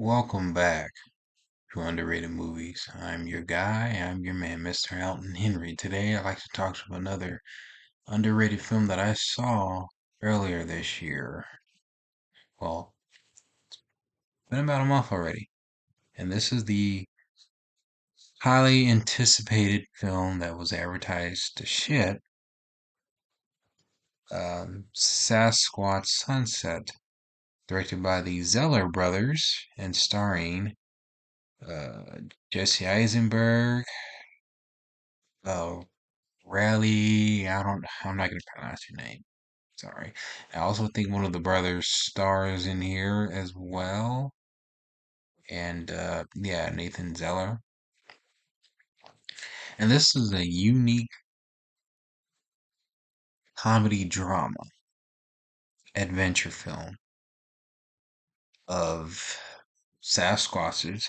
Welcome back to Underrated Movies. I'm your guy, I'm your man, Mr. Elton Henry. Today I'd like to talk to another underrated film that I saw earlier this year. Well, it's been about a month already. And this is the highly anticipated film that was advertised to shit, Sasquatch Sunset, directed by the Zeller brothers and starring uh, Jesse Eisenberg, uh, Rally, I'm not gonna pronounce your name. Sorry. I also think one of the brothers stars in here as well. And yeah, Nathan Zeller. And this is a unique comedy drama adventure film of Sasquatches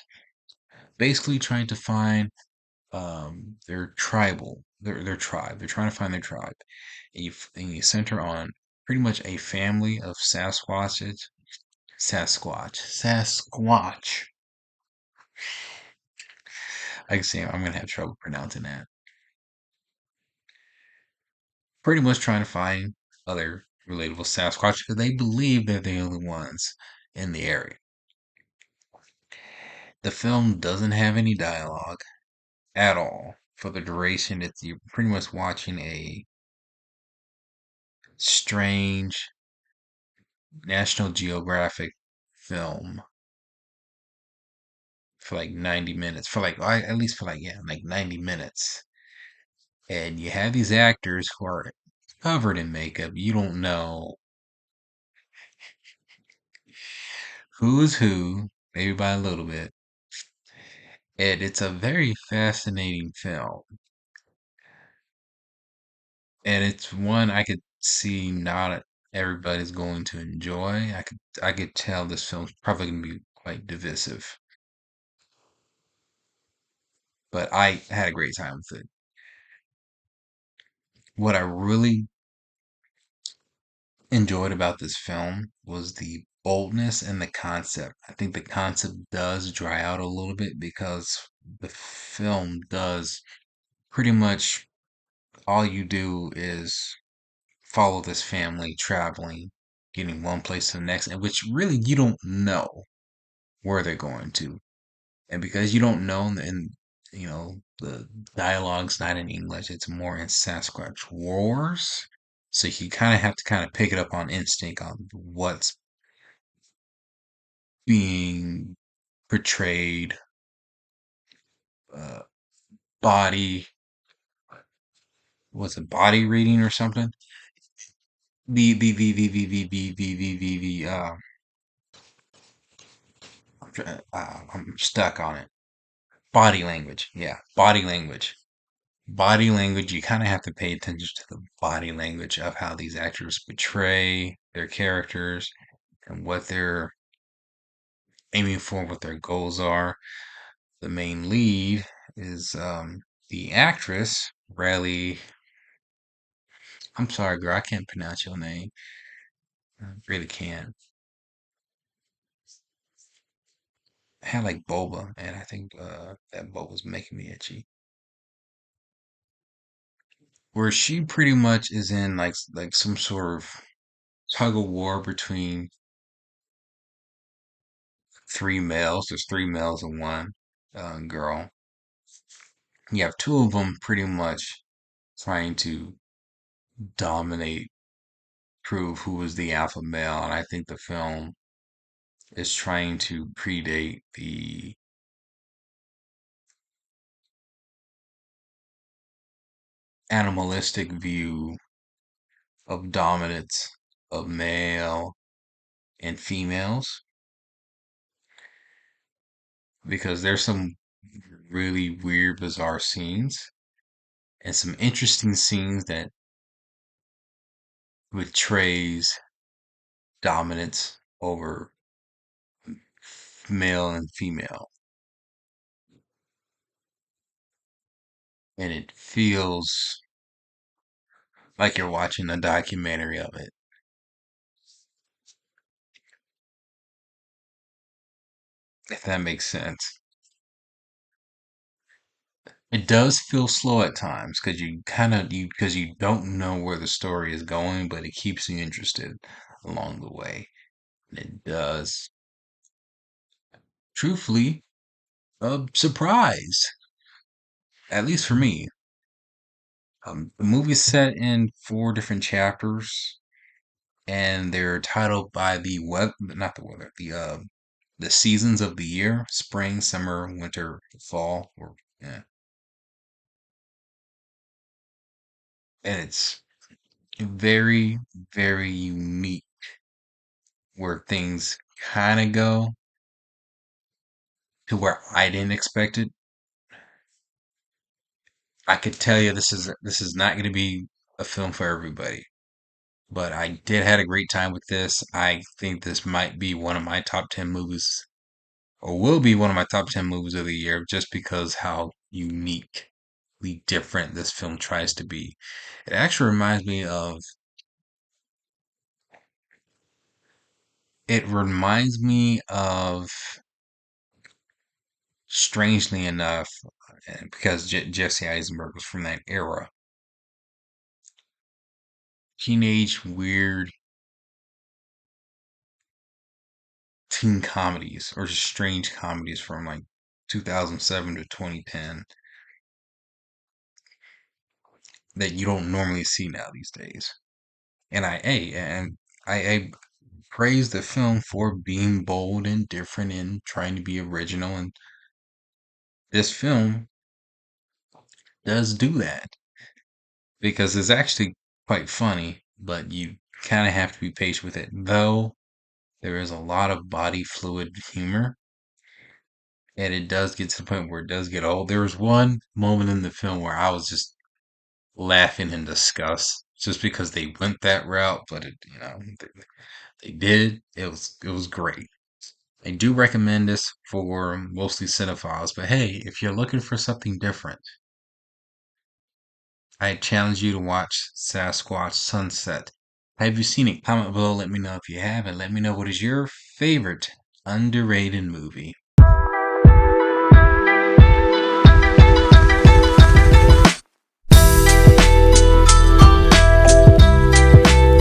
basically trying to find their tribe. They're trying to find their tribe. And you center on pretty much a family of Sasquatch. I can see I'm gonna have trouble pronouncing that. Pretty much trying to find other relatable Sasquatch because they believe they're the only ones in the area. The film doesn't have any dialogue at all for the duration. It's you're pretty much watching a strange National Geographic film for like 90 minutes. For like at least for like 90 minutes. And you have these actors who are covered in makeup. You don't know who's who, maybe by a little bit. And it's a very fascinating film. And it's one I could see not everybody's going to enjoy. I could tell this film's probably gonna be quite divisive. But I had a great time with it. What I really enjoyed about this film was the boldness and the concept. I think the concept does dry out a little bit because the film does pretty much all you do is follow this family traveling, getting one place to the next, and which really you don't know where they're going to. And because you don't know, and the dialogue's not in English, it's more in Sasquatch roars. So you kind of have to kind of pick it up on instinct on what's being portrayed, uh, body, was it body reading or something? I'm stuck on it. Body language. Yeah, body language. Body language, you kind of have to pay attention to the body language of how these actors portray their characters and what they're aiming for, what their goals are. The main lead is the actress, Riley. I'm sorry, girl, I can't pronounce your name. I really can't. I had like boba, and I think that boba's making me itchy. Where she pretty much is in like some sort of tug of war between three males. There's three males and one girl. You have two of them pretty much trying to dominate, prove who is the alpha male, and I think the film is trying to predate the animalistic view of dominance of male and females because there's some really weird, bizarre scenes and some interesting scenes that portrays dominance over male and female, and it feels like you're watching a documentary of it. if that makes sense. It does feel slow at times because you don't know where the story is going, but it keeps you interested along the way. It does. Truthfully, a surprise, at least for me. The movie's set in four different chapters, and they're titled by the weather, not the weather, the seasons of the year: spring, summer, winter, fall, or yeah. And it's very, very unique where things kind of go to where I didn't expect it. I could tell you this is not going to be a film for everybody, but I did had a great time with this. I think this might be one of my top 10 movies, or will be one of my top 10 movies of the year, just because how uniquely different this film tries to be. It actually reminds me of, strangely enough, and because Jesse Eisenberg was from that era, teenage weird teen comedies or just strange comedies from like 2007 to 2010 that you don't normally see now these days. And I praise the film for being bold and different and trying to be original. And this film does do that because it's actually quite funny, but you kind of have to be patient with it. Though there is a lot of body fluid humor, and it does get to the point where it does get old. There was one moment in the film where I was just laughing in disgust just because they went that route, but they did. It was great. I do recommend this for mostly cinephiles, but hey, if you're looking for something different, I challenge you to watch Sasquatch Sunset. Have you seen it? Comment below, let me know if you have, and let me know what is your favorite underrated movie.